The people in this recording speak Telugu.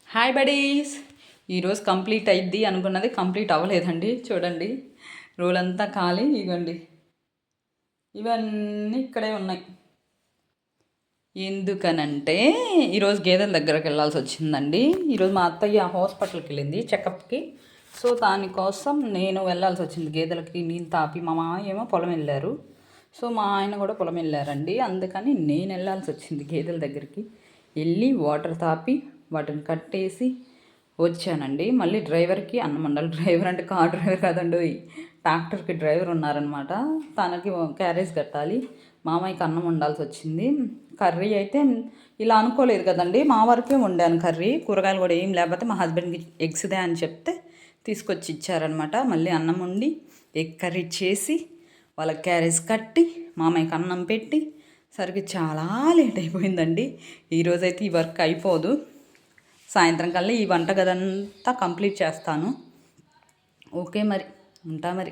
Hi buddies. ఈరోజు కంప్లీట్ అయింది అనుకున్నది కంప్లీట్ అవ్వలేదండి. చూడండి, రోలంతా ఖాళీ. ఇవ్వండి, ఇవన్నీ ఇక్కడే ఉన్నాయి. ఎందుకనంటే ఈరోజు గేదెల దగ్గరకు వెళ్ళాల్సి వచ్చిందండి. ఈరోజు మా అత్తయ్య హాస్పిటల్కి వెళ్ళింది చెకప్కి. సో దానికోసం నేను వెళ్ళాల్సి వచ్చింది. గేదెలకి నీళ్ళు తాపి మా మామయ్య ఏమో పొలం వెళ్ళారు. సో మా ఆయన కూడా పొలం వెళ్ళారండి. అందుకని నేను వెళ్ళాల్సి వచ్చింది గేదెల దగ్గరికి. వెళ్ళి వాటర్ తాపి వాటిని కట్టేసి వచ్చానండి. మళ్ళీ డ్రైవర్కి అన్నం వండాలి. డ్రైవర్ అంటే కార్ డ్రైవర్ కాదండి, ట్రాక్టర్కి డ్రైవర్ ఉన్నారనమాట. తనకి క్యారేజ్ కట్టాలి. మామయ్యకి అన్నం వండాల్సి వచ్చింది. కర్రీ అయితే ఇలా అనుకోలేదు కదండి, మా వరకే వండాను కర్రీ. కూరగాయలు కూడా ఏం లేకపోతే మా హస్బెండ్కి ఎగ్స్దే అని చెప్తే తీసుకొచ్చి ఇచ్చారనమాట. మళ్ళీ అన్నం వండి ఎగ్ కర్రీ చేసి వాళ్ళకి క్యారేజ్ కట్టి మామయ్యకి అన్నం పెట్టి సరికి చాలా లేట్ అయిపోయిందండి. ఈరోజైతే ఈ వర్క్ అయిపోదు. సాయంత్రం కల్లా ఈ వంట గదంతా కంప్లీట్ చేస్తాను. ఓకే, మరి ఉంటా మరి.